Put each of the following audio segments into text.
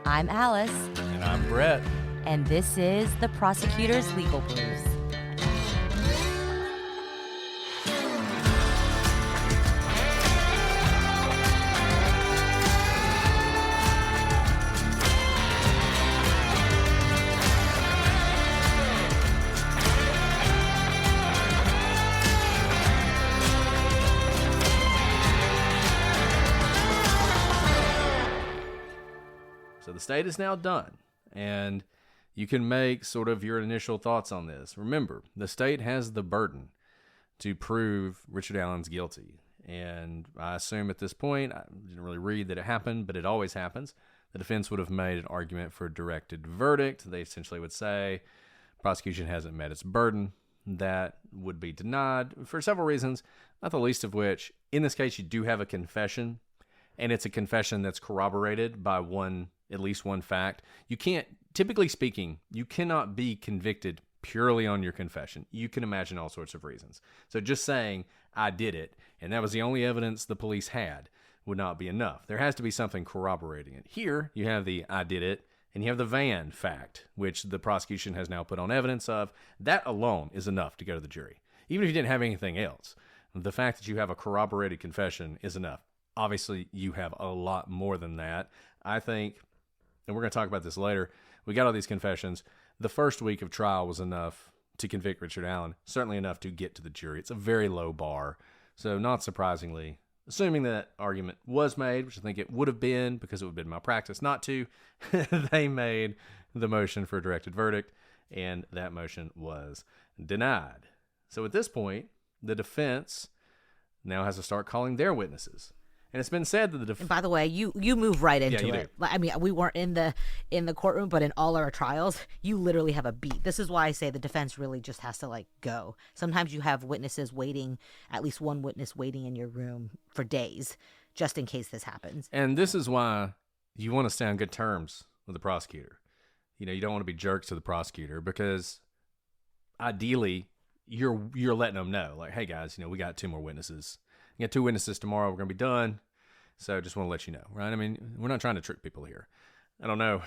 I'm Alice. And I'm Brett. And this is The Prosecutor's Legal Briefs. So the state is now done, and you can make sort of your initial thoughts on this. Remember, the state has the burden to prove Richard Allen's guilty. And I assume at this point, I didn't really read that it happened, but it always happens. The defense would have made an argument for a directed verdict. They essentially would say prosecution hasn't met its burden. That would be denied for several reasons, not the least of which, in this case, you do have a confession, and it's a confession that's corroborated by at least one fact. You can't, typically speaking, you cannot be convicted purely on your confession. You can imagine all sorts of reasons. So just saying, I did it, and that was the only evidence the police had, would not be enough. There has to be something corroborating it. Here, you have the I did it, and you have the van fact, which the prosecution has now put on evidence of. That alone is enough to go to the jury. Even if you didn't have anything else, the fact that you have a corroborated confession is enough. Obviously, you have a lot more than that. I think, and we're going to talk about this later, we got all these confessions. The first week of trial was enough to convict Richard Allen, certainly enough to get to the jury. It's a very low bar. So not surprisingly, assuming that argument was made, which I think it would have been because it would have been malpractice not to, they made the motion for a directed verdict, and that motion was denied. So at this point, the defense now has to start calling their witnesses. And it's been said that the defense... By the way, you move right into you it. do. I mean, we weren't in the courtroom, but in all our trials, you literally have a beat. This is why I say the defense really just has to go. Sometimes you have witnesses waiting, at least one witness waiting in your room for days, just in case this happens. And this is why you want to stay on good terms with the prosecutor. You don't want to be jerks to the prosecutor because ideally you're letting them know, like, hey guys, we got 2 more witnesses. We got 2 witnesses tomorrow. We're going to be done. So just want to let you know, right? I mean, we're not trying to trick people here. I don't know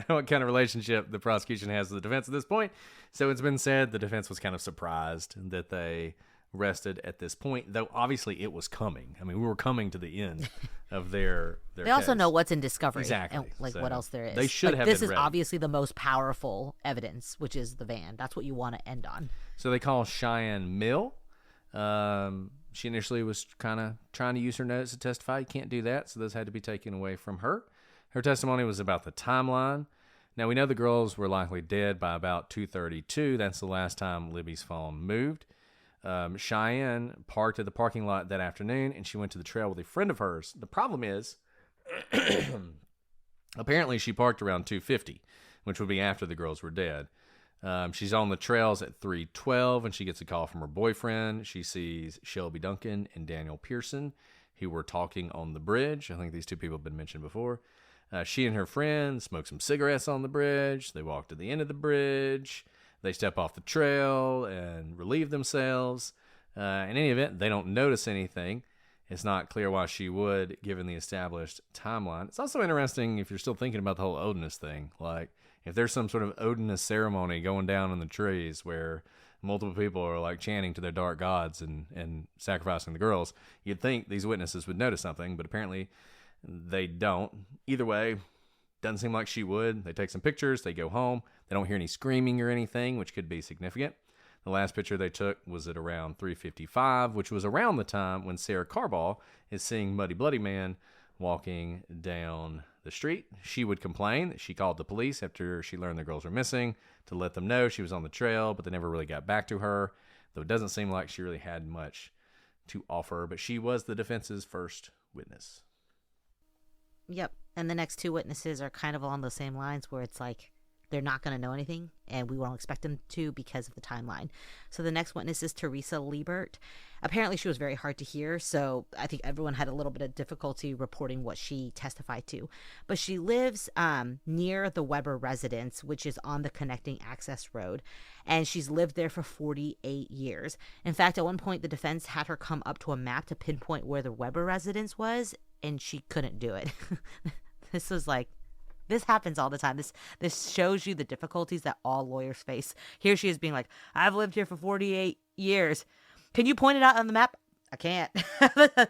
what kind of relationship the prosecution has with the defense at this point. So it's been said the defense was kind of surprised that they rested at this point, though obviously it was coming. I mean, we were coming to the end of their They also know what's in discovery. Exactly. And what else there is. They should have this been is ready. obviously the most powerful evidence, which is the van. That's what you want to end on. So they call Cheyenne Mill. She initially was kind of trying to use her notes to testify. You can't do that, so those had to be taken away from her. Her testimony was about the timeline. Now, we know the girls were likely dead by about 2:32. That's the last time Libby's phone moved. Cheyenne parked at the parking lot that afternoon, and she went to the trail with a friend of hers. The problem is, apparently she parked around 2:50, which would be after the girls were dead. She's on the trails at 3:12, and she gets a call from her boyfriend. She sees Shelby Duncan and Daniel Pearson, who were talking on the bridge. I think these 2 people have been mentioned before. She and her friend smoke some cigarettes on the bridge. They walk to the end of the bridge. They step off the trail and relieve themselves. In any event, they don't notice anything. It's not clear why she would, given the established timeline. It's also interesting if you're still thinking about the whole Odinist thing. Like, if there's some sort of Odinist ceremony going down in the trees where multiple people are chanting to their dark gods and sacrificing the girls, you'd think these witnesses would notice something, but apparently they don't. Either way, doesn't seem like she would. They take some pictures, they go home. They don't hear any screaming or anything, which could be significant. The last picture they took was at around 3:55, which was around the time when Sarah Carball is seeing Muddy Bloody Man walking down the street. She would complain that she called the police after she learned the girls were missing to let them know she was on the trail, but they never really got back to her, though it doesn't seem like she really had much to offer, but she was the defense's first witness. Yep. And the next 2 witnesses are kind of along the same lines where it's like they're not going to know anything, and we won't expect them to because of the timeline. So the next witness is Teresa Liebert. Apparently she was very hard to hear, so I think everyone had a little bit of difficulty reporting what she testified to. But she lives near the Weber residence, which is on the connecting access road, and she's lived there for 48 years. In fact, at one point, the defense had her come up to a map to pinpoint where the Weber residence was, and she couldn't do it. This was This happens all the time. This shows you the difficulties that all lawyers face. Here she is being like, I've lived here for 48 years. Can you point it out on the map? I can't.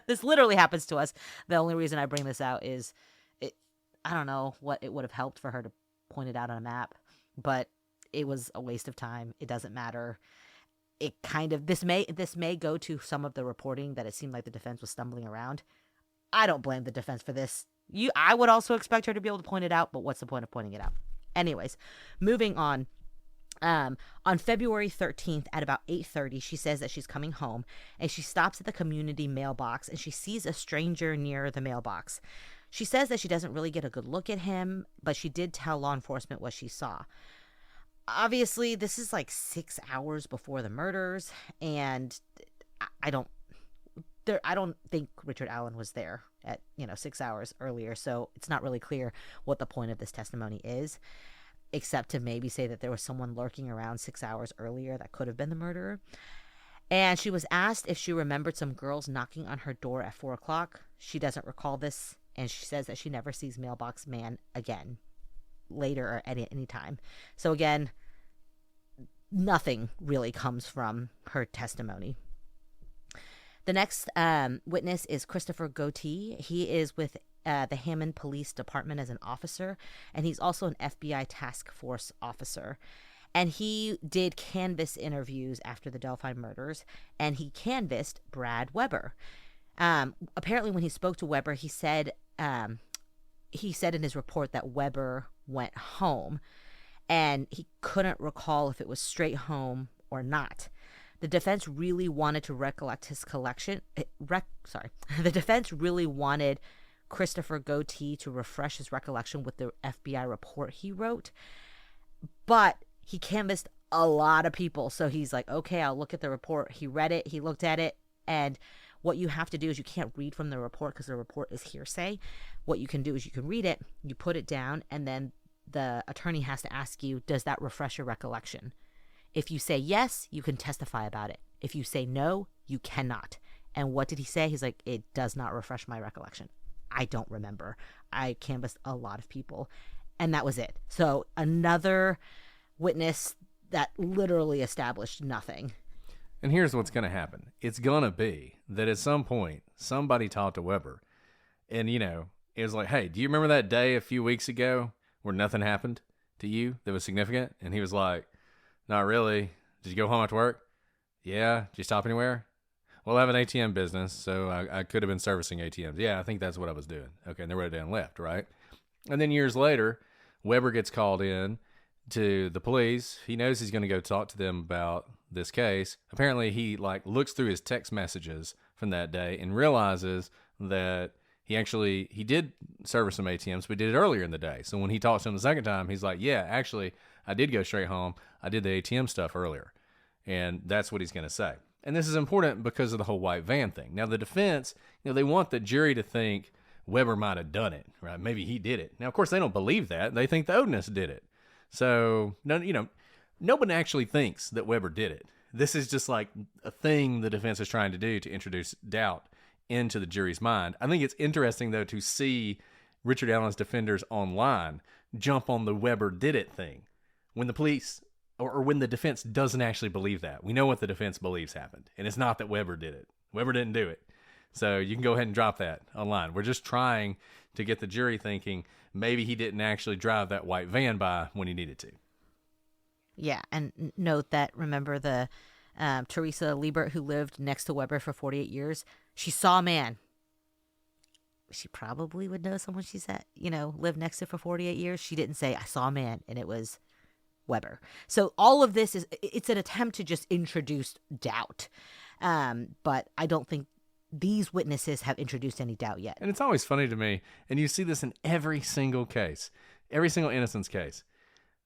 This literally happens to us. The only reason I bring this out is I don't know what it would have helped for her to point it out on a map, but it was a waste of time. It doesn't matter. It kind of this may go to some of the reporting that it seemed like the defense was stumbling around. I don't blame the defense for this. I would also expect her to be able to point it out, but what's the point of pointing it out? Anyways, moving on. On February 13th at about 8:30, she says that she's coming home, and she stops at the community mailbox, and she sees a stranger near the mailbox. She says that she doesn't really get a good look at him, but she did tell law enforcement what she saw. Obviously, this is like 6 hours before the murders, and I don't think Richard Allen was there at 6 hours earlier, so it's not really clear what the point of this testimony is, except to maybe say that there was someone lurking around 6 hours earlier that could have been the murderer. And she was asked if she remembered some girls knocking on her door at 4 o'clock. She doesn't recall this, and she says that she never sees Mailbox Man again, later or at any time. So again, nothing really comes from her testimony. The next witness is Christopher Goatee. He is with the Hammond Police Department as an officer, and he's also an FBI task force officer. And he did canvass interviews after the Delphi murders, and he canvassed Brad Weber. Apparently, when he spoke to Weber, he said in his report that Weber went home, and he couldn't recall if it was straight home or not. The defense really wanted to recollect his collection. The defense really wanted Christopher Goatee to refresh his recollection with the FBI report he wrote, but he canvassed a lot of people. So he's like, okay, I'll look at the report. He read it. He looked at it. And what you have to do is you can't read from the report because the report is hearsay. What you can do is you can read it, you put it down, and then the attorney has to ask you, does that refresh your recollection? If you say yes, you can testify about it. If you say no, you cannot. And what did he say? He's like, it does not refresh my recollection. I don't remember. I canvassed a lot of people, and that was it. So another witness that literally established nothing. And here's what's going to happen. It's going to be that at some point, somebody talked to Weber, and, it was like, hey, do you remember that day a few weeks ago where nothing happened to you that was significant? And he was like, not really. Did you go home after work? Yeah. Did you stop anywhere? Well, I have an ATM business, so I could have been servicing ATMs. Yeah, I think that's what I was doing. Okay, and they wrote it down and left, right? And then years later, Weber gets called in to the police. He knows he's going to go talk to them about this case. Apparently, he looks through his text messages from that day and realizes that he did service some ATMs, but he did it earlier in the day. So when he talks to him the second time, he's like, yeah, actually, I did go straight home. I did the ATM stuff earlier. And that's what he's going to say. And this is important because of the whole white van thing. Now, the defense, they want the jury to think Weber might have done it, right? Maybe he did it. Now, of course, they don't believe that. They think the Odinist did it. So, nobody actually thinks that Weber did it. This is just like a thing the defense is trying to do to introduce doubt into the jury's mind. I think it's interesting, though, to see Richard Allen's defenders online jump on the Weber did it thing when the police or when the defense doesn't actually believe that. We know what the defense believes happened, and it's not that Weber did it. Weber didn't do it. So you can go ahead and drop that online. We're just trying to get the jury thinking maybe he didn't actually drive that white van by when he needed to. Yeah, and note that, remember the Teresa Liebert, who lived next to Weber for 48 years, she saw a man. She probably would know someone she said, lived next to for 48 years. She didn't say, I saw a man, and it was Weber. So all of this it's an attempt to just introduce doubt. But I don't think these witnesses have introduced any doubt yet. And it's always funny to me, and you see this in every single case, every single innocence case.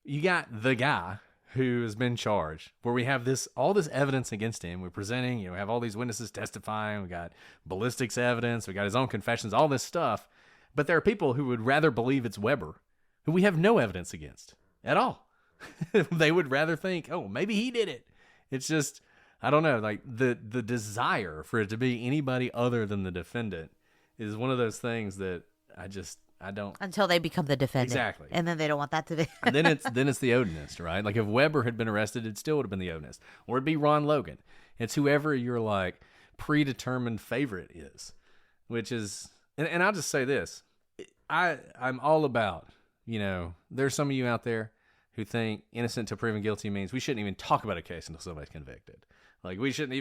You got the guy who has been charged, where we have all this evidence against him. We're presenting, we have all these witnesses testifying. We got ballistics evidence. We got his own confessions, all this stuff. But there are people who would rather believe it's Weber, who we have no evidence against at all. They would rather think, oh, maybe he did it. It's just, I don't know, the desire for it to be anybody other than the defendant is one of those things that I don't. Until they become the defendant. Exactly. And then they don't want that to be. And then it's the Odinist, right? Like if Weber had been arrested, it still would have been the Odinist. Or it'd be Ron Logan. It's whoever your like predetermined favorite is. Which is and I'll just say this. I'm all about, there's some of you out there who think innocent till proven guilty means we shouldn't even talk about a case until somebody's convicted. Like we should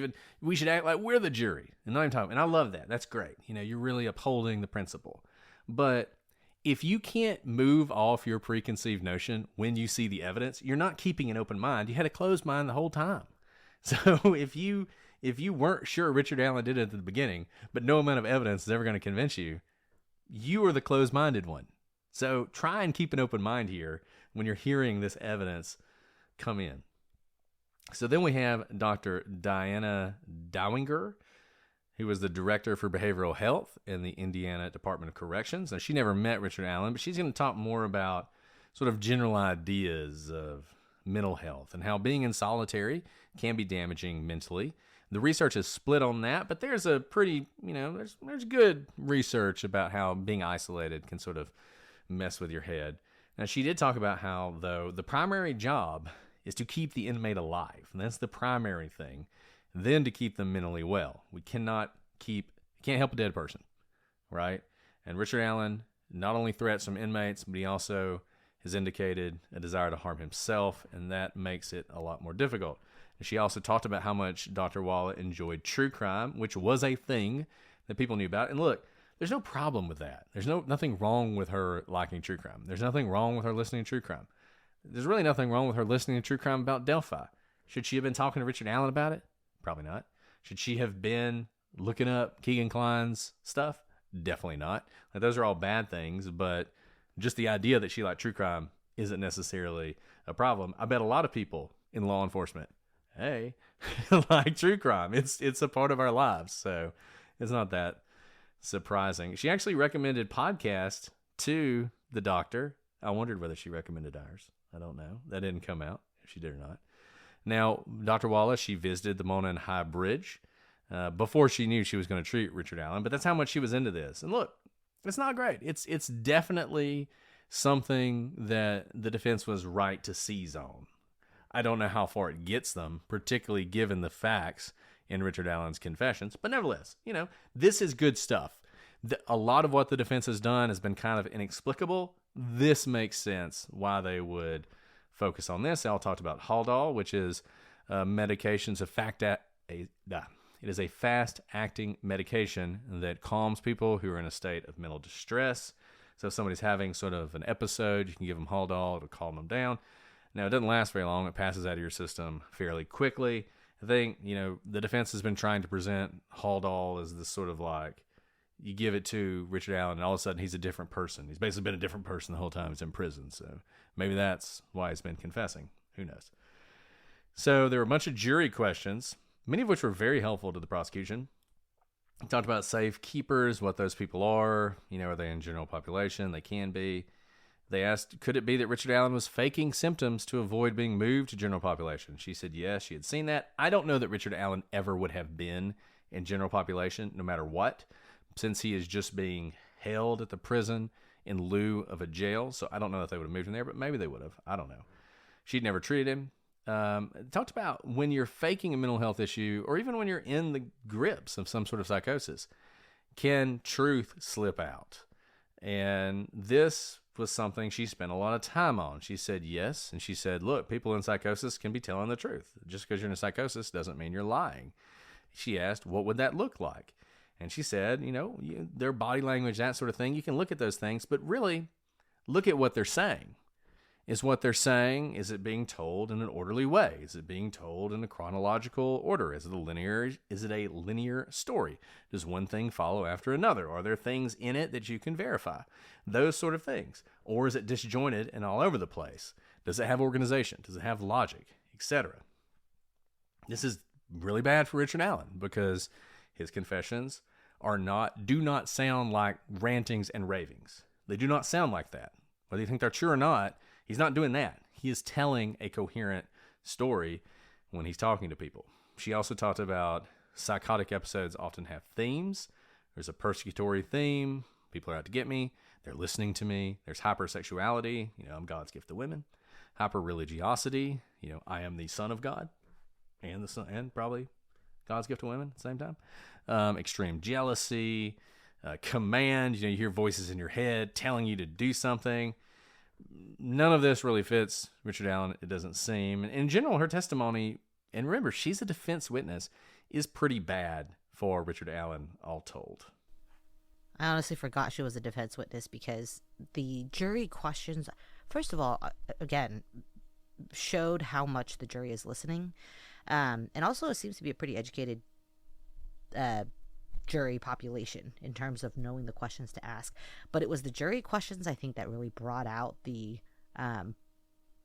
act like we're the jury. And not even talking. And I love that. That's great. You're really upholding the principle. But if you can't move off your preconceived notion when you see the evidence, you're not keeping an open mind. You had a closed mind the whole time. So if you weren't sure Richard Allen did it at the beginning, but no amount of evidence is ever going to convince you, you are the closed-minded one. So try and keep an open mind here when you're hearing this evidence come in. So then we have Dr. Diana Dowinger, who was the director for behavioral health in the Indiana Department of Corrections. Now, she never met Richard Allen, but she's going to talk more about sort of general ideas of mental health and how being in solitary can be damaging mentally. The research is split on that, but there's a pretty, there's good research about how being isolated can sort of mess with your head. Now, she did talk about how, though, the primary job is to keep the inmate alive, and that's the primary thing, then to keep them mentally well. We can't help a dead person, right? And Richard Allen not only threats from inmates, but he also has indicated a desire to harm himself, and that makes it a lot more difficult. And she also talked about how much Dr. Wallet enjoyed true crime, which was a thing that people knew about. And look, there's no problem with that. There's nothing wrong with her liking true crime. There's nothing wrong with her listening to true crime. There's really nothing wrong with her listening to true crime about Delphi. Should she have been talking to Richard Allen about it? Probably not. Should she have been looking up Keegan Kline's stuff? Definitely not. Like, those are all bad things, but just the idea that she liked true crime isn't necessarily a problem. I bet a lot of people in law enforcement, hey, like true crime. It's a part of our lives, so it's not that surprising. She actually recommended podcasts to the doctor. I wondered whether she recommended ours. I don't know. That didn't come out, if she did or not. Now, Dr. Wallace, she visited the Mona and High Bridge before she knew she was going to treat Richard Allen, but that's how much she was into this. And look, it's not great. It's definitely something that the defense was right to seize on. I don't know how far it gets them, particularly given the facts in Richard Allen's confessions. But nevertheless, this is good stuff. A lot of what the defense has done has been kind of inexplicable. This makes sense why they would focus on this. Al talked about Haldol, which is medications it is a fast-acting medication that calms people who are in a state of mental distress. So if somebody's having sort of an episode, you can give them Haldol. It'll calm them down. Now, it doesn't last very long. It passes out of your system fairly quickly. I think, the defense has been trying to present Haldol as this sort of like, you give it to Richard Allen, and all of a sudden he's a different person. He's basically been a different person the whole time he's in prison. So maybe that's why he's been confessing. Who knows? So there were a bunch of jury questions, many of which were very helpful to the prosecution. We talked about safe keepers, what those people are. Are they in general population? They can be. They asked, could it be that Richard Allen was faking symptoms to avoid being moved to general population? She said yes, she had seen that. I don't know that Richard Allen ever would have been in general population, no matter what, since he is just being held at the prison in lieu of a jail. So I don't know if they would have moved him there, but maybe they would have. I don't know. She'd never treated him. Talked about when you're faking a mental health issue, or even when you're in the grips of some sort of psychosis, can truth slip out? And this was something she spent a lot of time on. She said yes, and she said, look, people in psychosis can be telling the truth. Just because you're in a psychosis doesn't mean you're lying. She asked, what would that look like? And she said, their body language, that sort of thing, you can look at those things, but really look at what they're saying. Is what they're saying, is it being told in an orderly way? Is it being told in a chronological order? Is it a linear story? Does one thing follow after another? Are there things in it that you can verify? Those sort of things. Or is it disjointed and all over the place? Does it have organization? Does it have logic? Etc. This is really bad for Richard Allen because his confessions do not sound like rantings and ravings. They do not sound like that. Whether you think they're true or not, he's not doing that. He is telling a coherent story when he's talking to people. She also talked about psychotic episodes often have themes. There's a persecutory theme, People are out to get me. They're listening to me. There's hypersexuality. I'm God's gift to women. Hyper-religiosity. I am the son of God and the son, and probably God's gift to women at the same time. Extreme jealousy, command. You hear voices in your head telling you to do something. None of this really fits Richard Allen, it doesn't seem. In general, her testimony, and remember, she's a defense witness, is pretty bad for Richard Allen, all told. I honestly forgot she was a defense witness because the jury questions, first of all, again, showed how much the jury is listening. And also it seems to be a pretty educated jury population in terms of knowing the questions to ask. But it was the jury questions, I think, that really brought out the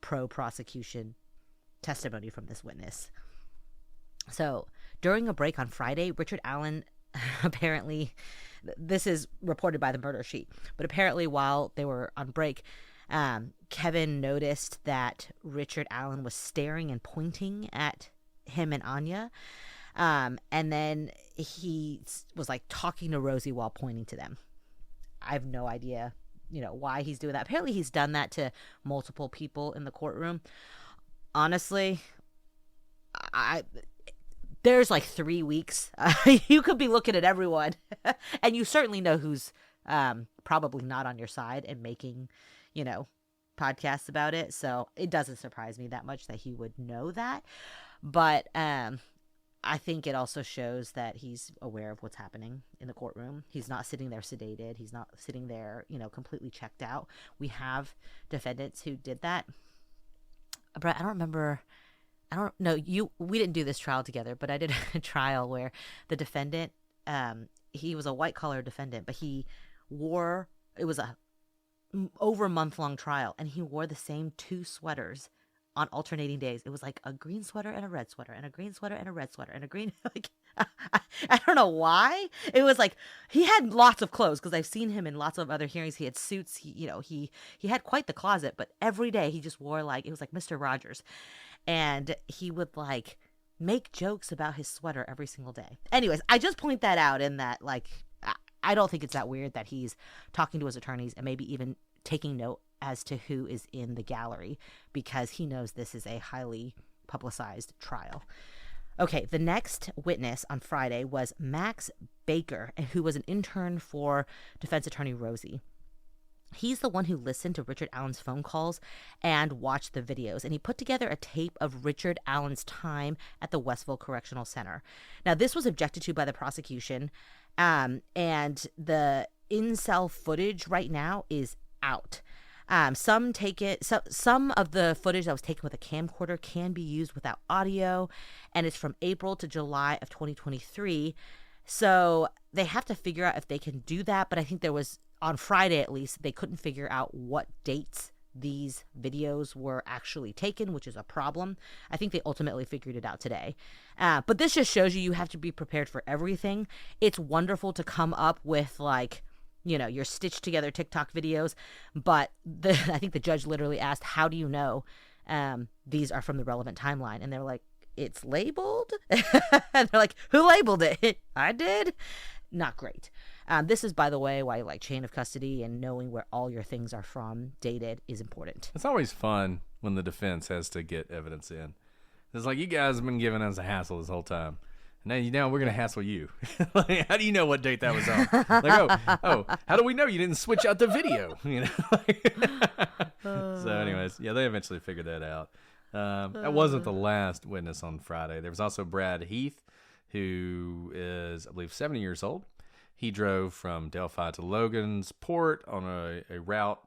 pro-prosecution testimony from this witness. So during a break on Friday, Richard Allen apparently, this is reported by the murder sheet, but apparently while they were on break, Kevin noticed that Richard Allen was staring and pointing at him and Anya. And then he was like talking to Rosie while pointing to them. I have no idea, why he's doing that. Apparently he's done that to multiple people in the courtroom. Honestly, there's like 3 weeks. You could be looking at everyone and you certainly know who's probably not on your side and making, podcasts about it. So it doesn't surprise me that much that he would know that. But I think it also shows that he's aware of what's happening in the courtroom. He's not sitting there sedated. He's not sitting there, completely checked out. We have defendants who did that. But I don't remember. I don't know. We didn't do this trial together, but I did a trial where the defendant, he was a white collar defendant, but he wore, it was a over month-long trial, and he wore the same 2 sweaters on alternating days. It was like a green sweater and a red sweater and a green sweater and a red sweater and a green, like, I don't know why. It was like, he had lots of clothes because I've seen him in lots of other hearings. He had suits, he had quite the closet, but every day he just wore it was like Mr. Rogers. And he would like make jokes about his sweater every single day. Anyways, I just point that out in that, like, I don't think it's that weird that he's talking to his attorneys and maybe even taking note as to who is in the gallery because he knows this is a highly publicized trial. Okay, the next witness on Friday was Max Baker, who was an intern for defense attorney Rosie. He's the one who listened to Richard Allen's phone calls and watched the videos, and he put together a tape of Richard Allen's time at the Westville Correctional Center. Now, this was objected to by the prosecution, and the in-cell footage right now is out. Some of the footage that was taken with a camcorder can be used without audio, and it's from April to July of 2023. So they have to figure out if they can do that, but I think there was, on Friday at least, they couldn't figure out what dates these videos were actually taken, which is a problem. I think they ultimately figured it out today. But this just shows you have to be prepared for everything. It's wonderful to come up with, like, your stitched together TikTok videos, but I think the judge literally asked, how do you know these are from the relevant timeline? And they're like, it's labeled? And they're like, who labeled it? I did? Not great. This is, by the way, why like chain of custody and knowing where all your things are from, dated, is important. It's always fun when the defense has to get evidence in. It's like, you guys have been giving us a hassle this whole time. Now we're going to hassle you. Like, how do you know what date that was on? Like, how do we know you didn't switch out the video? So anyways, yeah, they eventually figured that out. That wasn't the last witness on Friday. There was also Brad Heath, who is, I believe, 70 years old. He drove from Delphi to Logansport on a route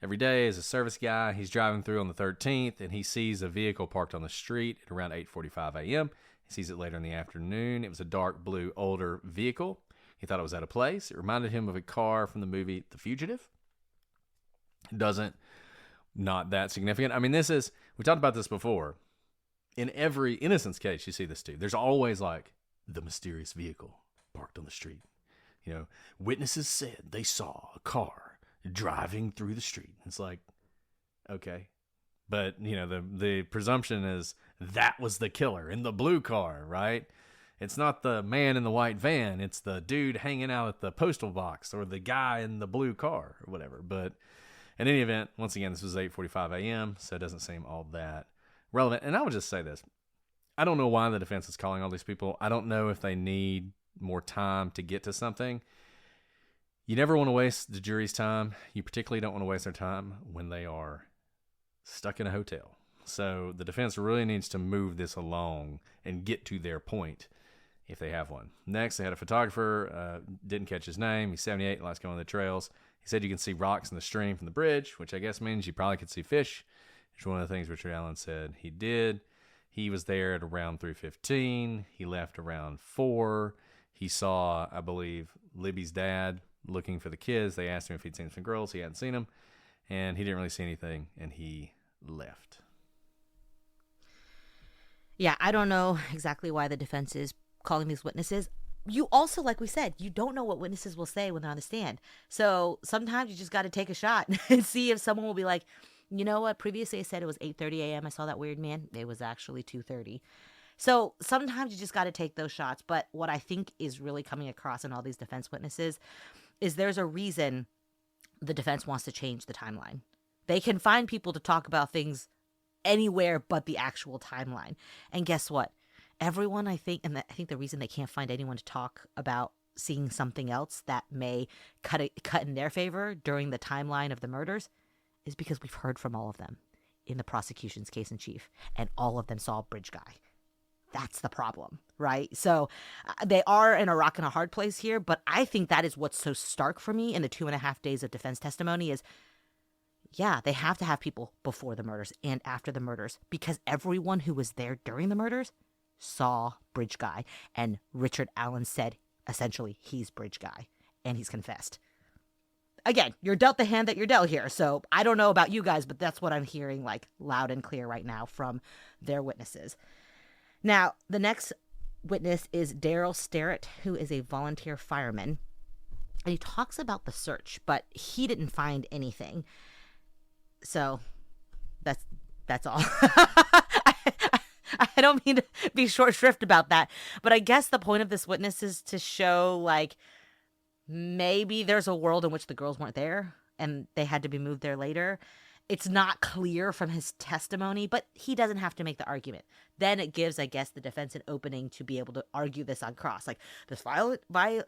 every day as a service guy. He's driving through on the 13th, and he sees a vehicle parked on the street at around 8:45 a.m. He sees it later in the afternoon. It was a dark blue, older vehicle. He thought it was out of place. It reminded him of a car from the movie The Fugitive. Not that significant. I mean, we talked about this before. In every innocence case, you see this too. There's always like the mysterious vehicle parked on the street. Witnesses said they saw a car driving through the street. It's like, okay. But, the presumption is that was the killer in the blue car, right? It's not the man in the white van. It's the dude hanging out at the postal box or the guy in the blue car or whatever. But in any event, once again, this was 8:45 a.m., so it doesn't seem all that relevant. And I would just say this. I don't know why the defense is calling all these people. I don't know if they need more time to get to something. You never want to waste the jury's time. You particularly don't want to waste their time when they are stuck in a hotel. So the defense really needs to move this along and get to their point if they have one. Next, they had a photographer, didn't catch his name. He's 78, likes going on the trails. He said you can see rocks in the stream from the bridge, which I guess means you probably could see fish, which is one of the things Richard Allen said he did. He was there at around 3:15. He left around 4. He saw, I believe, Libby's dad looking for the kids. They asked him if he'd seen some girls. He hadn't seen them, and he didn't really see anything, and he left. Yeah, I don't know exactly why the defense is calling these witnesses. You also, like we said, you don't know what witnesses will say when they're on the stand. So sometimes you just got to take a shot and see if someone will be like, you know what, previously I said it was 8:30 a.m. I saw that weird man. It was actually 2:30. So sometimes you just got to take those shots. But what I think is really coming across in all these defense witnesses is there's a reason the defense wants to change the timeline. They can find people to talk about things anywhere but the actual timeline. And guess what? Everyone, I think, and I think the reason they can't find anyone to talk about seeing something else that may cut in their favor during the timeline of the murders is because we've heard from all of them in the prosecution's case in chief, and all of them saw a bridge guy. That's the problem, right? So they are in a rock and a hard place here, but I think that is what's so stark for me in the 2.5 days of defense testimony is, yeah, they have to have people before the murders and after the murders because everyone who was there during the murders saw Bridge Guy. And Richard Allen said, essentially, he's Bridge Guy. And he's confessed. Again, you're dealt the hand that you're dealt here. So I don't know about you guys, but that's what I'm hearing like loud and clear right now from their witnesses. Now, the next witness is Daryl Sterrett, who is a volunteer fireman. And he talks about the search, but he didn't find anything. So that's all. I don't mean to be short shrift about that, but I guess the point of this witness is to show like maybe there's a world in which the girls weren't there and they had to be moved there later. It's not clear from his testimony, but he doesn't have to make the argument. Then it gives, I guess, the defense an opening to be able to argue this on cross. Like, this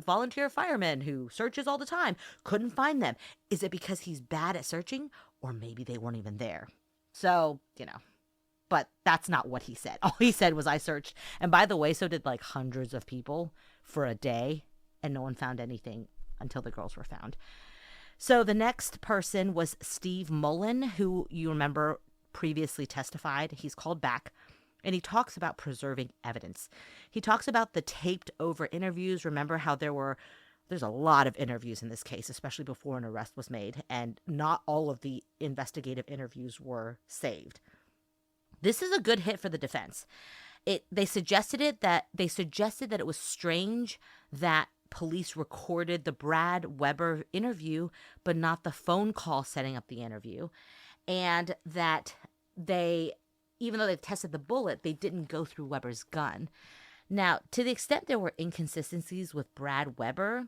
volunteer fireman who searches all the time couldn't find them. Is it because he's bad at searching? Or maybe they weren't even there. So, but that's not what he said. All he said was, I searched. And by the way, so did like hundreds of people for a day, and no one found anything until the girls were found. So the next person was Steve Mullen, who you remember previously testified. He's called back, and he talks about preserving evidence. He talks about the taped over interviews. Remember how there's a lot of interviews in this case, especially before an arrest was made, and not all of the investigative interviews were saved. This is a good hit for the defense. They suggested that it was strange that police recorded the Brad Weber interview, but not the phone call setting up the interview. And that even though they've tested the bullet, they didn't go through Weber's gun. Now, to the extent there were inconsistencies with Brad Weber,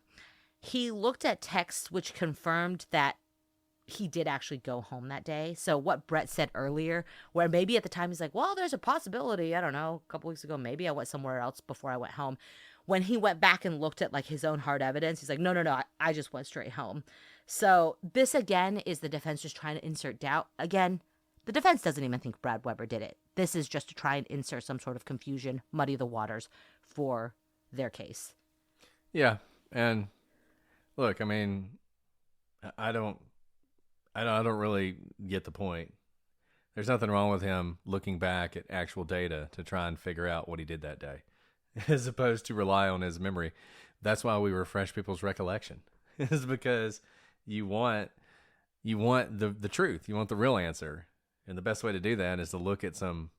he looked at texts which confirmed that he did actually go home that day. So what Brett said earlier, where maybe at the time he's like, well, there's a possibility, I don't know, a couple weeks ago, maybe I went somewhere else before I went home. When he went back and looked at like his own hard evidence, he's like, no, I just went straight home. So this again is the defense just trying to insert doubt. Again, the defense doesn't even think Brad Weber did it. This is just to try and insert some sort of confusion, muddy the waters for their case. Yeah, and look, I mean, I don't really get the point. There's nothing wrong with him looking back at actual data to try and figure out what he did that day, as opposed to rely on his memory. That's why we refresh people's recollection. Is because you want the truth. You want the real answer. And the best way to do that is to look at some,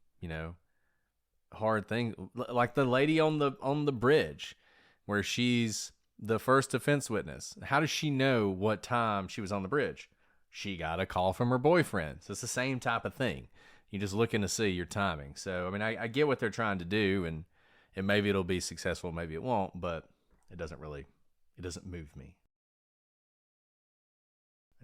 hard thing, like the lady on the bridge where she's the first defense witness. How does she know what time she was on the bridge? She got a call from her boyfriend. So it's the same type of thing. You're just looking to see your timing. So, I mean, I get what they're trying to do, and And maybe it'll be successful, maybe it won't, but it doesn't move me.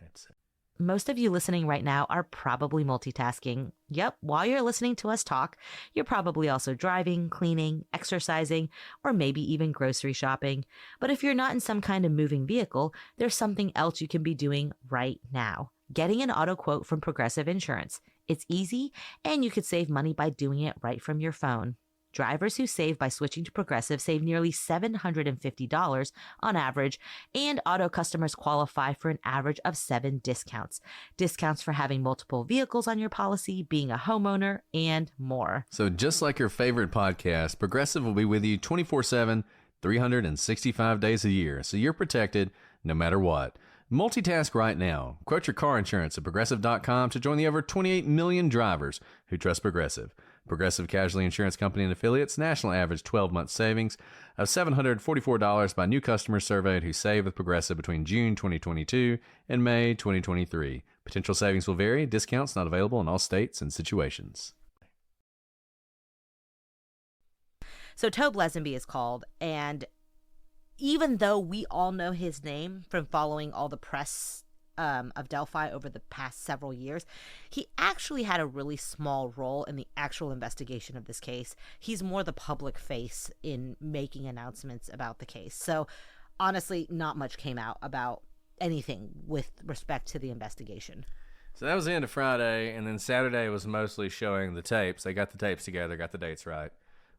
That's it. Most of you listening right now are probably multitasking. Yep, while you're listening to us talk, you're probably also driving, cleaning, exercising, or maybe even grocery shopping. But if you're not in some kind of moving vehicle, there's something else you can be doing right now. Getting an auto quote from Progressive Insurance. It's easy, and you could save money by doing it right from your phone. Drivers who save by switching to Progressive save nearly $750 on average, and auto customers qualify for an average of 7 discounts. Discounts for having multiple vehicles on your policy, being a homeowner, and more. So just like your favorite podcast, Progressive will be with you 24/7, 365 days a year, so you're protected no matter what. Multitask right now. Quote your car insurance at Progressive.com to join the over 28 million drivers who trust Progressive. Progressive Casualty Insurance Company and Affiliates. National average 12-month savings of $744 by new customers surveyed who saved with Progressive between June 2022 and May 2023. Potential savings will vary. Discounts not available in all states and situations. So Tobe Lesenby is called, and even though we all know his name from following all the press of Delphi over the past several years, he actually had a really small role in the actual investigation of this case. He's more the public face in making announcements about the case. So honestly, not much came out about anything with respect to the investigation. So that was the end of Friday, and then Saturday was mostly showing the tapes. They got the tapes together, got the dates right,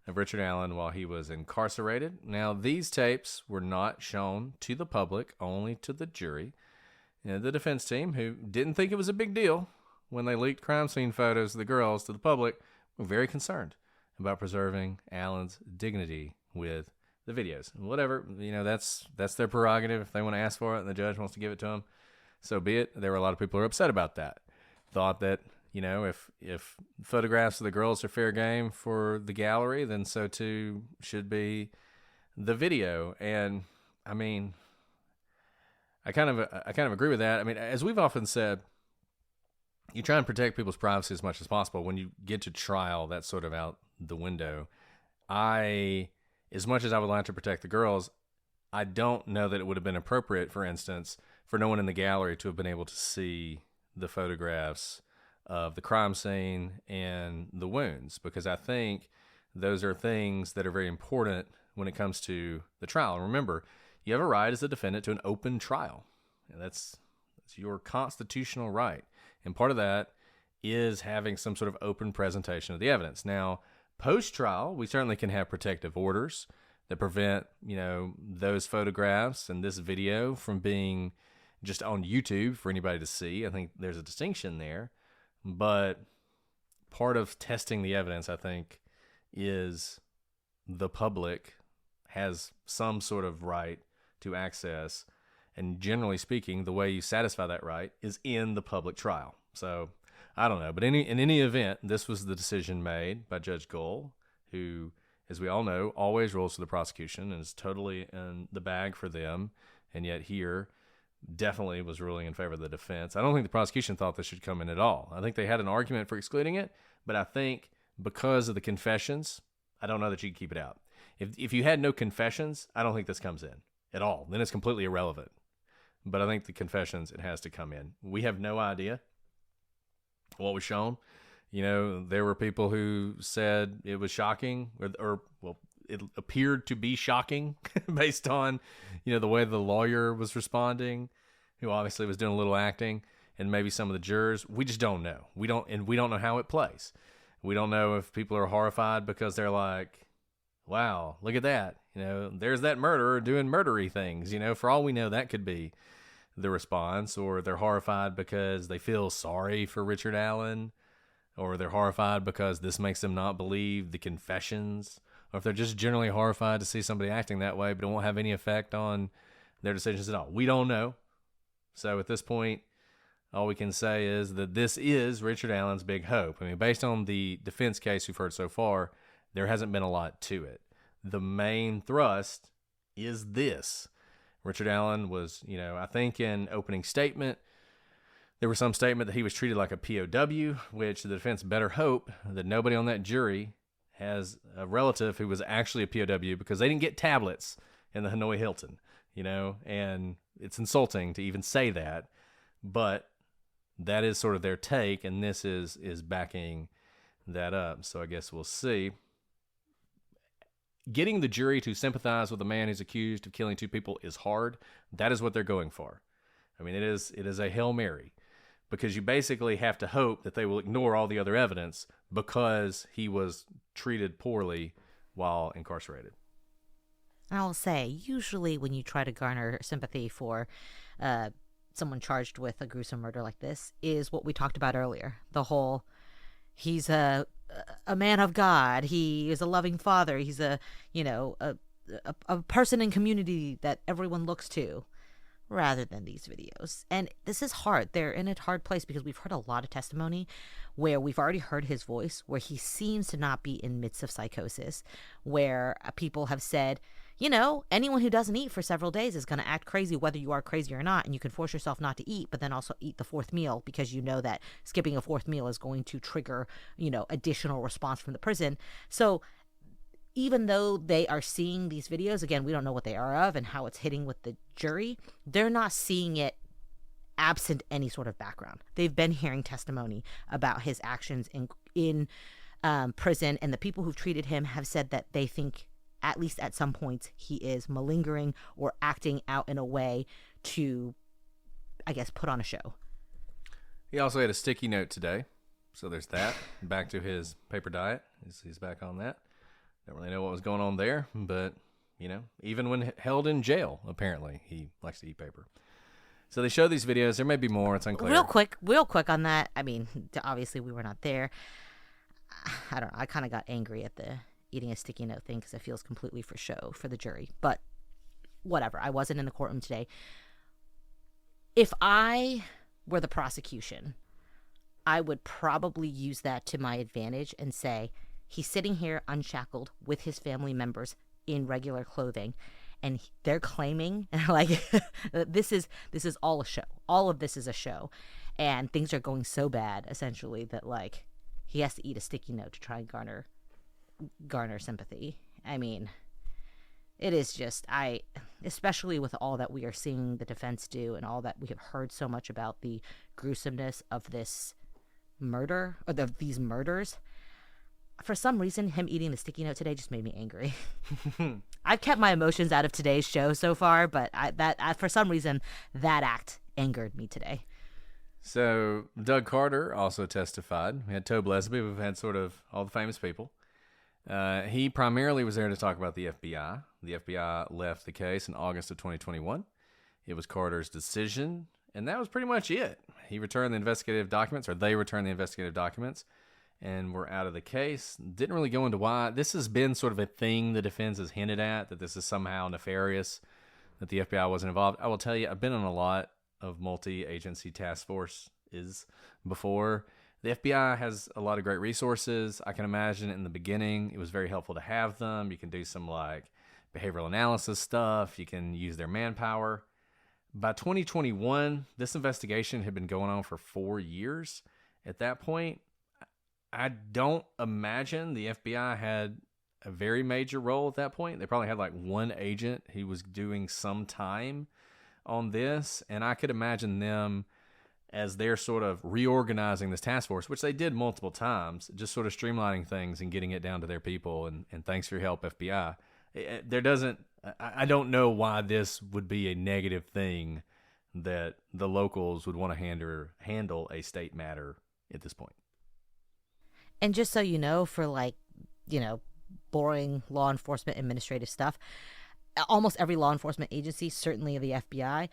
of Richard Allen while he was incarcerated. Now, these tapes were not shown to the public, only to the jury. You know, the defense team, who didn't think it was a big deal when they leaked crime scene photos of the girls to the public, were very concerned about preserving Allen's dignity with the videos. Whatever, you know, that's their prerogative. If they want to ask for it and the judge wants to give it to them, so be it. There were a lot of people who were upset about that. Thought that, you know, if photographs of the girls are fair game for the gallery, then so too should be the video. And I mean, I kind of agree with that. I mean, as we've often said, you try and protect people's privacy as much as possible. When you get to trial, that's sort of out the window. As much as I would like to protect the girls, I don't know that it would have been appropriate, for instance, for no one in the gallery to have been able to see the photographs of the crime scene and the wounds, because I think those are things that are very important when it comes to the trial. And remember, you have a right as a defendant to an open trial. And that's your constitutional right. And part of that is having some sort of open presentation of the evidence. Now, post-trial, we certainly can have protective orders that prevent, you know, those photographs and this video from being just on YouTube for anybody to see. I think there's a distinction there. But part of testing the evidence, I think, is the public has some sort of right to access. And generally speaking, the way you satisfy that right is in the public trial. So I don't know. But in any event, this was the decision made by Judge Gohl, who, as we all know, always rules for the prosecution and is totally in the bag for them. And yet here, definitely was ruling in favor of the defense. I don't think the prosecution thought this should come in at all. I think they had an argument for excluding it, but I think because of the confessions, I don't know that you can keep it out. If you had no confessions, I don't think this comes in at all. Then it's completely irrelevant. But I think the confessions, it has to come in. We have no idea what was shown. You know, there were people who said it was shocking, or it appeared to be shocking based on, you know, the way the lawyer was responding, who obviously was doing a little acting, and maybe some of the jurors. We just don't know. We don't know how it plays. We don't know if people are horrified because they're like, wow, look at that. You know, there's that murderer doing murdery things. You know, for all we know, that could be the response. Or they're horrified because they feel sorry for Richard Allen, or they're horrified because this makes them not believe the confessions, or if they're just generally horrified to see somebody acting that way, but it won't have any effect on their decisions at all. We don't know. So at this point, all we can say is that this is Richard Allen's big hope. I mean, based on the defense case we've heard so far, there hasn't been a lot to it. The main thrust is this. Richard Allen was, you know, I think in opening statement, there was some statement that he was treated like a POW, which the defense better hope that nobody on that jury has a relative who was actually a POW because they didn't get tablets in the Hanoi Hilton, and it's insulting to even say that, but that is sort of their take, and this is backing that up. So I guess we'll see. Getting the jury to sympathize with a man who's accused of killing 2 people is hard. That is what they're going for. I mean, it is a Hail Mary, because you basically have to hope that they will ignore all the other evidence because he was treated poorly while incarcerated. I will say, usually when you try to garner sympathy for someone charged with a gruesome murder like this, is what we talked about earlier. The whole, he's a man of God, he is a loving father, he's a person in community that everyone looks to, rather than these videos. And this is hard. They're in a hard place because we've heard a lot of testimony where we've already heard his voice, where he seems to not be in midst of psychosis, where people have said, anyone who doesn't eat for several days is going to act crazy, whether you are crazy or not, and you can force yourself not to eat, but then also eat the 4th meal because you know that skipping a 4th meal is going to trigger, additional response from the prison. So even though they are seeing these videos, again, we don't know what they are of and how it's hitting with the jury, they're not seeing it absent any sort of background. They've been hearing testimony about his actions in prison, and the people who've treated him have said that they think, at least at some points, he is malingering or acting out in a way to, I guess, put on a show. He also had a sticky note today, so there's that. Back to his paper diet. He's back on that. Don't really know what was going on there, but, even when held in jail, apparently, he likes to eat paper. So they show these videos. There may be more. It's unclear. Real quick on that. I mean, obviously we were not there. I don't know. I kind of got angry at the eating a sticky note thing because it feels completely for show for the jury. But whatever. I wasn't in the courtroom today. If I were the prosecution, I would probably use that to my advantage and say, he's sitting here unshackled with his family members in regular clothing, and they're claiming like this is all a show. All of this is a show, and things are going so bad essentially that like he has to eat a sticky note to try and garner sympathy. I mean, it is just, especially with all that we are seeing the defense do and all that we have heard so much about the gruesomeness of this murder or these murders. For some reason, him eating the sticky note today just made me angry. I've kept my emotions out of today's show so far, but for some reason, that act angered me today. So Doug Carter also testified. We had Tobe Lesby. We've had sort of all the famous people. He primarily was there to talk about the FBI. The FBI left the case in August of 2021. It was Carter's decision, and that was pretty much it. He returned the investigative documents, or they returned the investigative documents, and we're out of the case. Didn't really go into why. This has been sort of a thing the defense has hinted at, that this is somehow nefarious, that the FBI wasn't involved. I will tell you, I've been on a lot of multi-agency task forces before. The FBI has a lot of great resources. I can imagine in the beginning it was very helpful to have them. You can do some like behavioral analysis stuff. You can use their manpower. By 2021, this investigation had been going on for 4 years. At that point, I don't imagine the FBI had a very major role at that point. They probably had like one agent who was doing some time on this, and I could imagine them, as they're sort of reorganizing this task force, which they did multiple times, just sort of streamlining things and getting it down to their people, and thanks for your help, FBI. I don't know why this would be a negative thing that the locals would want to handle a state matter at this point. And just so you know, for boring law enforcement administrative stuff, almost every law enforcement agency, certainly the FBI,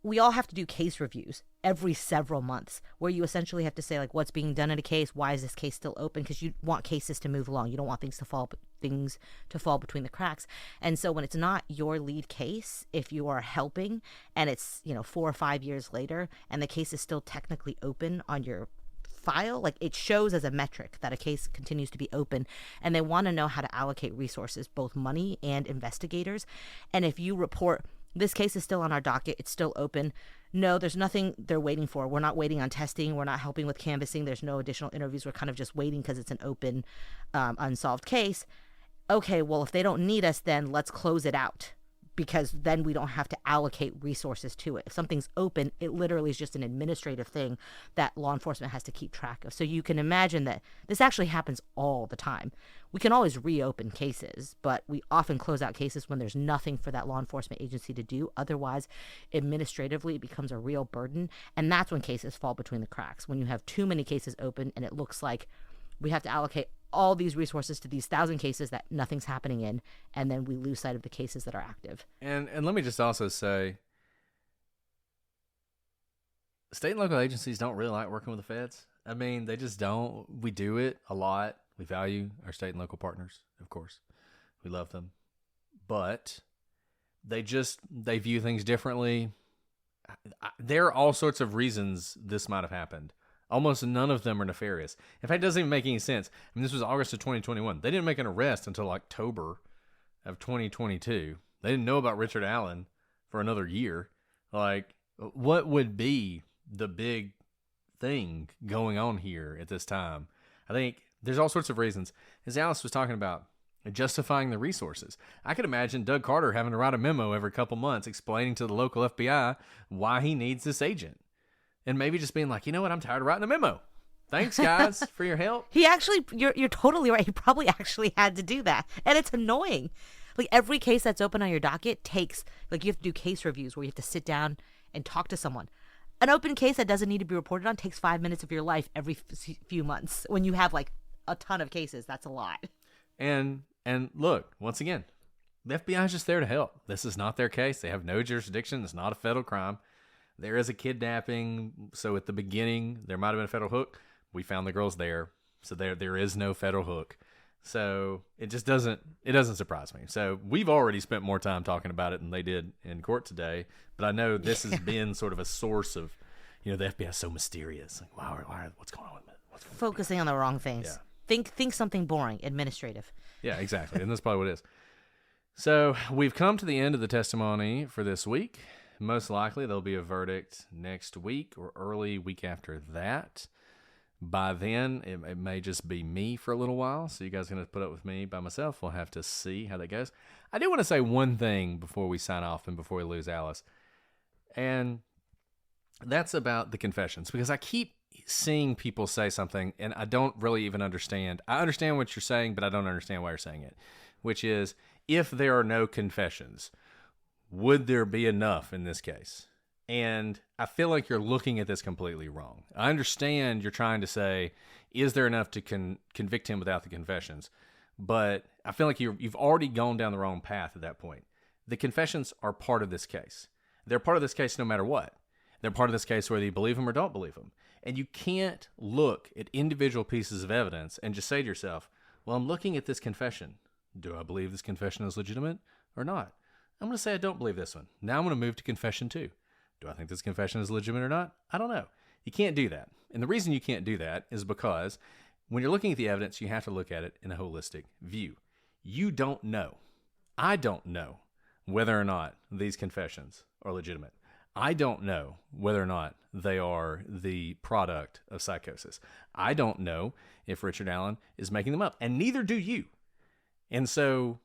we all have to do case reviews every several months, where you essentially have to say like what's being done in a case, why is this case still open, because you want cases to move along, you don't want things to fall between the cracks. And so when it's not your lead case, if you are helping and it's 4 or 5 years later and the case is still technically open on your file, like it shows as a metric that a case continues to be open, and they want to know how to allocate resources, both money and investigators. And if you report This case is still on our docket. It's still open. No, there's nothing they're waiting for. We're not waiting on testing. We're not helping with canvassing. There's no additional interviews. We're kind of just waiting because it's an open, unsolved case. Okay, well, if they don't need us, then let's close it out, because then we don't have to allocate resources to it. If something's open, it literally is just an administrative thing that law enforcement has to keep track of. So you can imagine that this actually happens all the time. We can always reopen cases, but we often close out cases when there's nothing for that law enforcement agency to do. Otherwise, administratively, it becomes a real burden. And that's when cases fall between the cracks. When you have too many cases open and it looks like we have to allocate all these resources to these 1,000 cases that nothing's happening in, and then we lose sight of the cases that are active. And let me just also say, state and local agencies don't really like working with the feds. I mean, they just don't. We do it a lot. We value our state and local partners, of course. We love them. But they view things differently. There are all sorts of reasons this might have happened. Almost none of them are nefarious. In fact, it doesn't even make any sense. I mean, this was August of 2021. They didn't make an arrest until October of 2022. They didn't know about Richard Allen for another year. Like, what would be the big thing going on here at this time? I think there's all sorts of reasons. As Alice was talking about, justifying the resources. I could imagine Doug Carter having to write a memo every couple months explaining to the local FBI why he needs this agent. And maybe just being like, you know what, I'm tired of writing a memo. Thanks, guys, for your help. He actually, you're totally right. He probably actually had to do that. And it's annoying. Like, every case that's open on your docket takes, like, you have to do case reviews where you have to sit down and talk to someone. An open case that doesn't need to be reported on takes 5 minutes of your life every few months. When you have, like, a ton of cases, that's a lot. And look, once again, the FBI is just there to help. This is not their case. They have no jurisdiction. It's not a federal crime. There is a kidnapping, so at the beginning, there might have been a federal hook. We found the girls there, so there is no federal hook. So it just doesn't surprise me. So we've already spent more time talking about it than they did in court today, but I know this has been sort of a source of, the FBI is so mysterious. Like, wow, what's going on with it? Focusing on the wrong things. Yeah. Think something boring, administrative. Yeah, exactly, and that's probably what it is. So we've come to the end of the testimony for this week. Most likely there'll be a verdict next week or early week after that. By then, it may just be me for a little while, so you guys are going to put up with me by myself. We'll have to see how that goes. I do want to say one thing before we sign off and before we lose Alice, and that's about the confessions, because I keep seeing people say something, and I don't really even understand. I understand what you're saying, but I don't understand why you're saying it, which is, if there are no confessions, would there be enough in this case? And I feel like you're looking at this completely wrong. I understand you're trying to say, is there enough to convict him without the confessions? But I feel like you've already gone down the wrong path at that point. The confessions are part of this case. They're part of this case no matter what. They're part of this case whether you believe them or don't believe them. And you can't look at individual pieces of evidence and just say to yourself, well, I'm looking at this confession. Do I believe this confession is legitimate or not? I'm going to say I don't believe this one. Now I'm going to move to confession 2. Do I think this confession is legitimate or not? I don't know. You can't do that. And the reason you can't do that is because when you're looking at the evidence, you have to look at it in a holistic view. You don't know. I don't know whether or not these confessions are legitimate. I don't know whether or not they are the product of psychosis. I don't know if Richard Allen is making them up, and neither do you. And so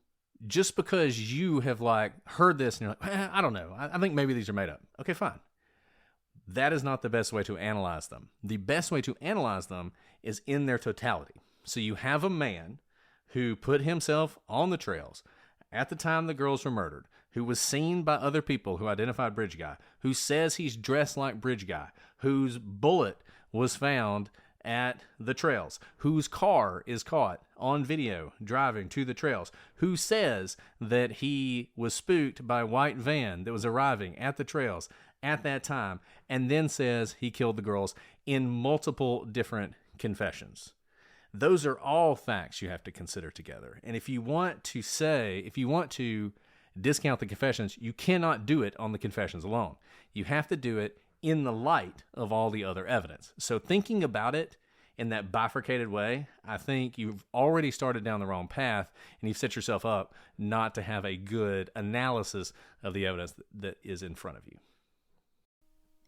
just because you have heard this and you're like, I don't know, I think maybe these are made up. Okay, fine. That is not the best way to analyze them. The best way to analyze them is in their totality. So you have a man who put himself on the trails at the time the girls were murdered, who was seen by other people who identified Bridge Guy, who says he's dressed like Bridge Guy, whose bullet was found at the trails, whose car is caught on video driving to the trails, who says that he was spooked by a white van that was arriving at the trails at that time, and then says he killed the girls in multiple different confessions. Those are all facts you have to consider together. And if you want to discount the confessions, you cannot do it on the confessions alone. You have to do it in the light of all the other evidence. So thinking about it in that bifurcated way, I think you've already started down the wrong path, and you've set yourself up not to have a good analysis of the evidence that is in front of you.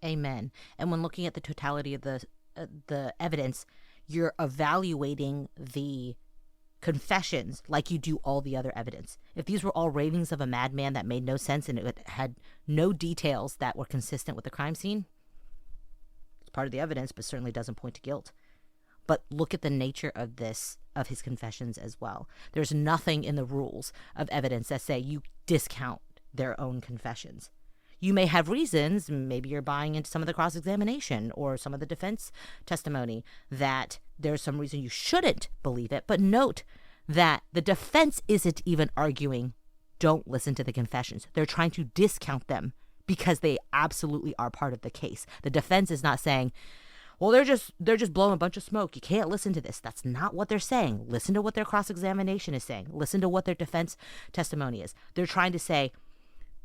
Amen. And when looking at the totality of the evidence, you're evaluating the confessions like you do all the other evidence. If these were all ravings of a madman that made no sense and it had no details that were consistent with the crime scene, it's part of the evidence, but certainly doesn't point to guilt. But look at the nature of his confessions as well. There's nothing in the rules of evidence that say you discount their own confessions. You may have reasons, maybe you're buying into some of the cross-examination or some of the defense testimony, that there's some reason you shouldn't believe it. But note that the defense isn't even arguing, don't listen to the confessions. They're trying to discount them because they absolutely are part of the case. The defense is not saying, well, they're just blowing a bunch of smoke. You can't listen to this. That's not what they're saying. Listen to what their cross-examination is saying. Listen to what their defense testimony is. They're trying to say,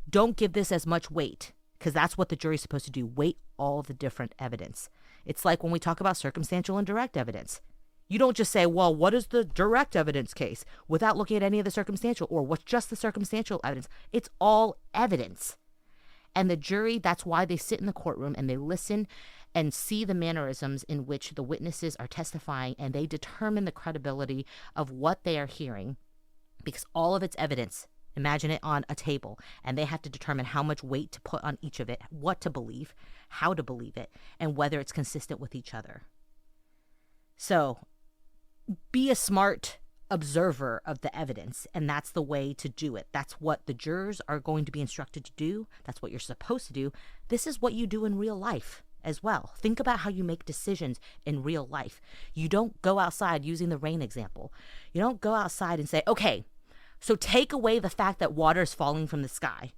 don't give this as much weight, because that's what the jury's supposed to do. Weight all the different evidence. It's like when we talk about circumstantial and direct evidence. You don't just say, well, what is the direct evidence case, without looking at any of the circumstantial, or what's just the circumstantial evidence. It's all evidence. And the jury, that's why they sit in the courtroom and they listen and see the mannerisms in which the witnesses are testifying, and they determine the credibility of what they are hearing, because all of it's evidence. Imagine it on a table, and they have to determine how much weight to put on each of it, what to believe, how to believe it, and whether it's consistent with each other. So be a smart observer of the evidence, and that's the way to do it. That's what the jurors are going to be instructed to do. That's what you're supposed to do. This is what you do in real life as well. Think about how you make decisions in real life. You don't go outside, using the rain example. You don't go outside and say, okay, so take away the fact that water is falling from the sky.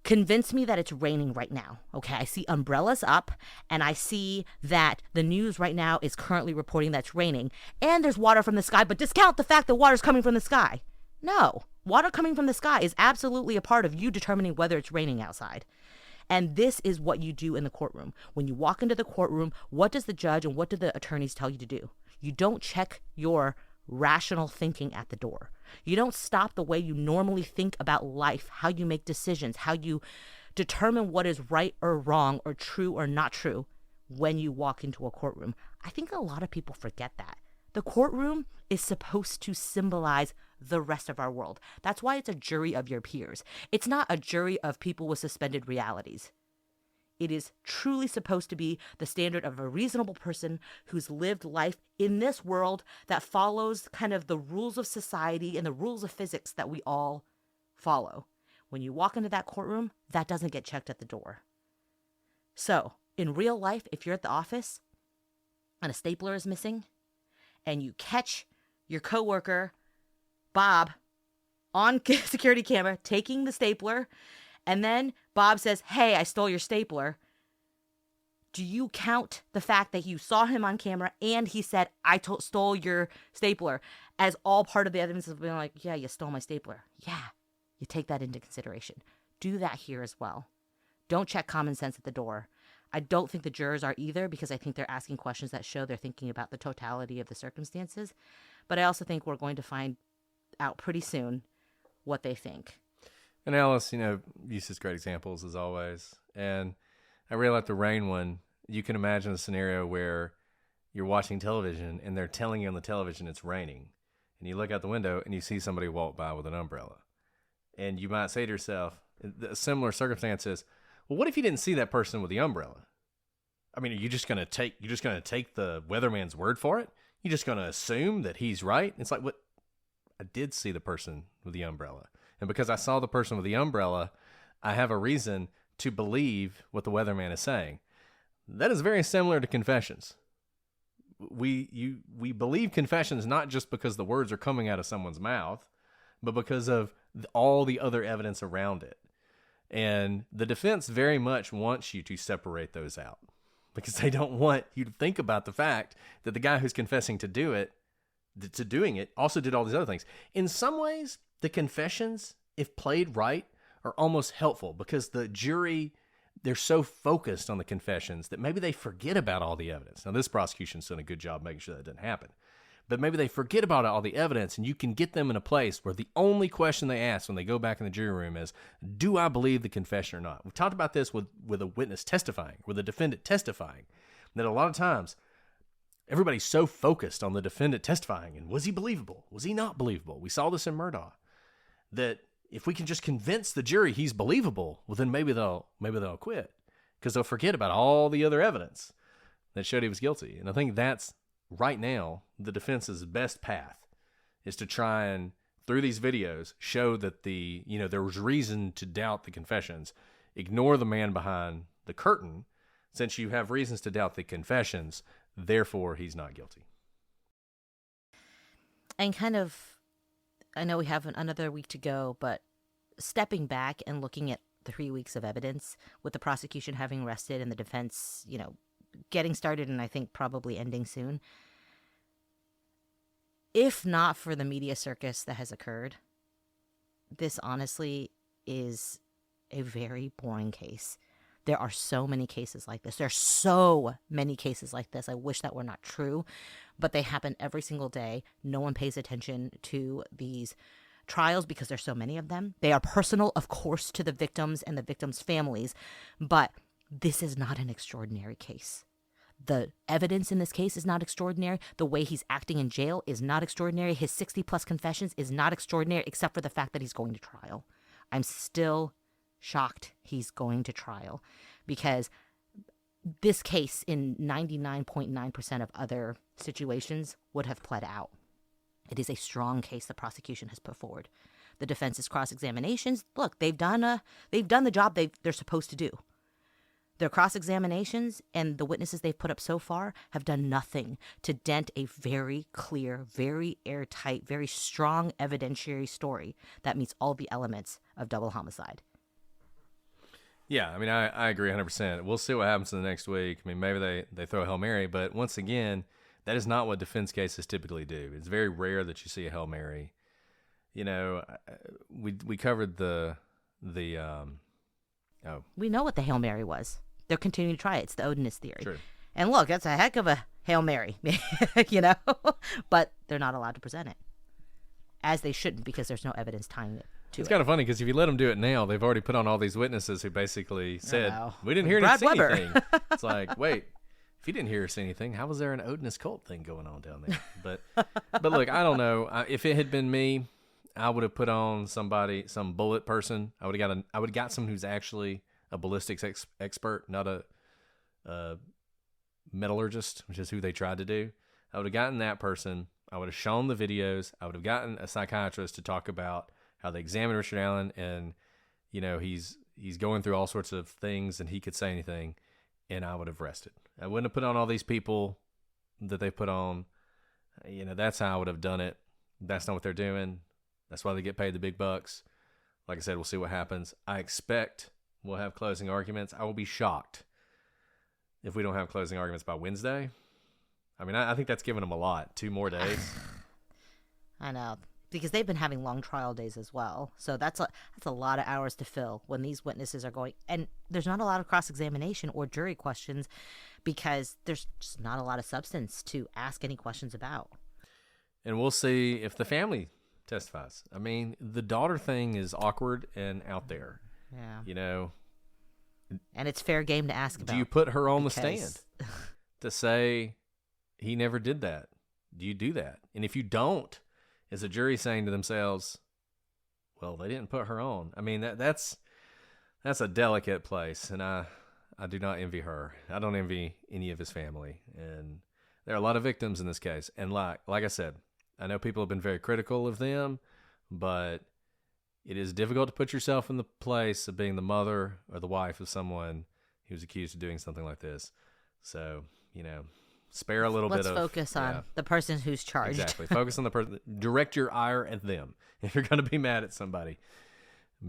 Convince me that it's raining right now. Okay, I see umbrellas up, and I see that the news right now is currently reporting that it's raining, and there's water from the sky, but discount the fact that water's coming from the sky. No, water coming from the sky is absolutely a part of you determining whether it's raining outside. And this is what you do in the courtroom. When you walk into the courtroom, what does the judge and what do the attorneys tell you to do? You don't check your rational thinking at the door. You don't stop the way you normally think about life, how you make decisions, how you determine what is right or wrong or true or not true when you walk into a courtroom. I think a lot of people forget that. The courtroom is supposed to symbolize the rest of our world. That's why it's a jury of your peers. It's not a jury of people with suspended realities. It is truly supposed to be the standard of a reasonable person who's lived life in this world that follows kind of the rules of society and the rules of physics that we all follow. When you walk into that courtroom, that doesn't get checked at the door. So, in real life, if you're at the office and a stapler is missing, and you catch your coworker, Bob, on security camera taking the stapler, and then Bob says, hey, I stole your stapler, do you count the fact that you saw him on camera and he said, I stole your stapler, as all part of the evidence of being like, yeah, you stole my stapler? Yeah, you take that into consideration. Do that here as well. Don't check common sense at the door. I don't think the jurors are either, because I think they're asking questions that show they're thinking about the totality of the circumstances. But I also think we're going to find out pretty soon what they think. And Alice, uses great examples as always. And I really like the rain one. You can imagine a scenario where you're watching television and they're telling you on the television it's raining. And you look out the window and you see somebody walk by with an umbrella. And you might say to yourself, a similar circumstance is, well, what if you didn't see that person with the umbrella? I mean, are you just going to take the weatherman's word for it? You're just going to assume that he's right? It's like, what? I did see the person with the umbrella. And because I saw the person with the umbrella, I have a reason to believe what the weatherman is saying. That is very similar to confessions. We believe confessions not just because the words are coming out of someone's mouth, but because of all the other evidence around it. And the defense very much wants you to separate those out, because they don't want you to think about the fact that the guy who's confessing to doing it also did all these other things. In some ways, the confessions, if played right, are almost helpful, because the jury they're so focused on the confessions that maybe they forget about all the evidence. Now, this prosecution's done a good job making sure that doesn't happen. But maybe they forget about all the evidence, and you can get them in a place where the only question they ask when they go back in the jury room is, do I believe the confession or not? We've talked about this with a witness testifying, with a defendant testifying, that a lot of times everybody's so focused on the defendant testifying, and was he believable? Was he not believable? We saw this in Murdaugh, that if we can just convince the jury he's believable, well, then maybe they'll quit, because they'll forget about all the other evidence that showed he was guilty. And I think that's, right now, the defense's best path is to try and, through these videos, show that there was reason to doubt the confessions. Ignore the man behind the curtain. Since you have reasons to doubt the confessions, therefore he's not guilty. And kind of, I know we have another week to go, but stepping back and looking at 3 weeks of evidence, with the prosecution having rested and the defense, getting started and I think probably ending soon. If not for the media circus that has occurred, this honestly is a very boring case. There are so many cases like this. There are so many cases like this. I wish that were not true, but they happen every single day. No one pays attention to these trials because there's so many of them. They are personal, of course, to the victims and the victims' families, but this is not an extraordinary case. The evidence in this case is not extraordinary. The way he's acting in jail is not extraordinary. His 60-plus confessions is not extraordinary, except for the fact that he's going to trial. I'm still shocked he's going to trial, because this case, in 99.9% of other situations, would have pled out. It is a strong case the prosecution has put forward. The defense's cross-examinations, look, they've done the job they're supposed to do. Their cross-examinations and the witnesses they've put up so far have done nothing to dent a very clear, very airtight, very strong evidentiary story that meets all the elements of double homicide. Yeah, I mean, I agree 100%. We'll see what happens in the next week. I mean, maybe they throw a Hail Mary, but once again, that is not what defense cases typically do. It's very rare that you see a Hail Mary. We covered the We know what the Hail Mary was. They're continuing to try it. It's the Odinist theory. True. And look, that's a heck of a Hail Mary, but they're not allowed to present it, as they shouldn't, because there's no evidence tying it to It's it. kind of funny because if you let them do it now, they've already put on all these witnesses who basically said, we didn't hear Brad Weber. anything. It's like, wait, if you didn't hear or see anything, how was there an Odinist cult thing going on down there? But look, I don't know. If it had been me, I would have put on some bullet person. I would have got someone who's actually a ballistics expert, not a metallurgist, which is who they tried to do. I would have gotten that person. I would have shown the videos. I would have gotten a psychiatrist to talk about how they examined Richard Allen, and he's going through all sorts of things, and he could say anything, and I would have rested. I wouldn't have put on all these people that they put on. That's how I would have done it. That's not what they're doing. That's why they get paid the big bucks. Like I said, we'll see what happens. I expect we'll have closing arguments. I will be shocked if we don't have closing arguments by Wednesday. I mean, I think that's giving them a lot. 2 more days. I know, because they've been having long trial days as well. So that's a lot of hours to fill when these witnesses are going. And there's not a lot of cross-examination or jury questions because there's just not a lot of substance to ask any questions about. And we'll see if the family testifies. I mean, the daughter thing is awkward and out there. Yeah. And it's fair game to ask about. Do you put her on the stand to say he never did that? Do you do that? And if you don't, is the jury saying to themselves, well, they didn't put her on? I mean, that's a delicate place, and I do not envy her. I don't envy any of his family. And there are a lot of victims in this case. And like I said, I know people have been very critical of them, but it is difficult to put yourself in the place of being the mother or the wife of someone who's accused of doing something like this. So, spare a little bit of... Let's focus on the person who's charged. Exactly. Focus on the person. Direct your ire at them. If you're going to be mad at somebody,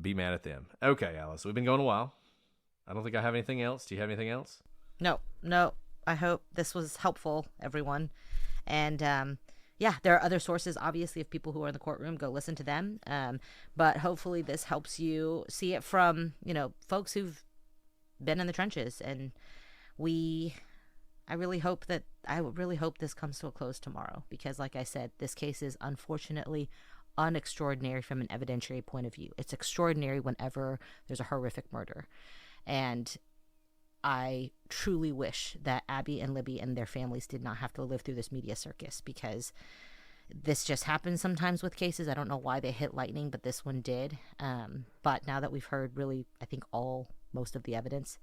be mad at them. Okay, Alice, we've been going a while. I don't think I have anything else. Do you have anything else? No. I hope this was helpful, everyone. And, there are other sources, obviously, of people who are in the courtroom. Go listen to them. But hopefully this helps you see it from, folks who've been in the trenches, and I really hope this comes to a close tomorrow, because like I said, this case is unfortunately unextraordinary from an evidentiary point of view. It's extraordinary whenever there's a horrific murder. And I truly wish that Abby and Libby and their families did not have to live through this media circus, because this just happens sometimes with cases. I don't know why they hit lightning, but this one did. But now that we've heard really, I think most of the evidence,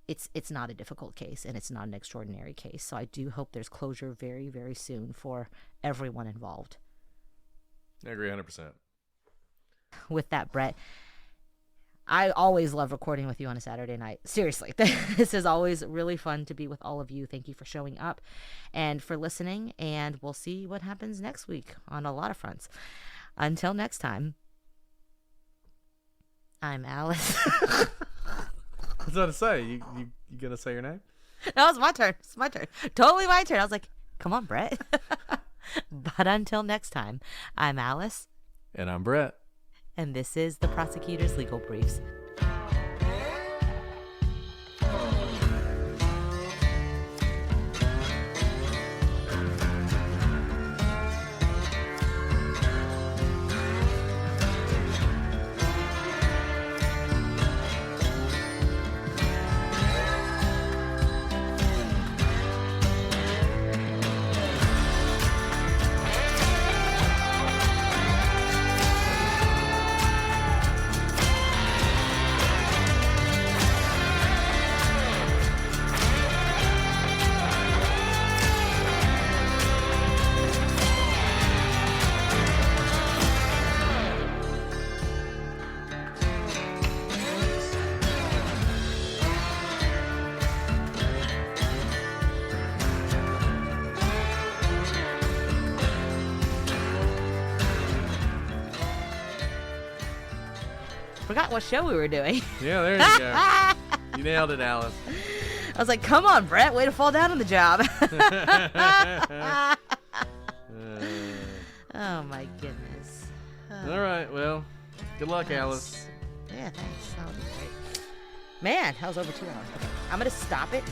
it's not a difficult case, and it's not an extraordinary case. So I do hope there's closure very, very soon for everyone involved. I agree 100%. With that, Brett, I always love recording with you on a Saturday night. Seriously, this is always really fun to be with all of you. Thank you for showing up and for listening, and we'll see what happens next week on a lot of fronts. Until next time, I'm Alice. I was about to say, you gonna say your name? No, it's my turn. It's my turn. Totally my turn. I was like, come on, Brett. But until next time, I'm Alice. And I'm Brett. And this is the Prosecutor's Legal Briefs. Forgot what show we were doing. Yeah, there you go. You nailed it, Alice. I was like, come on, Brett, way to fall down on the job. Oh, my goodness. All right, well, good luck, Alice. Yeah, thanks. That was great. Man, that was over 2 hours. Okay, I'm going to stop it.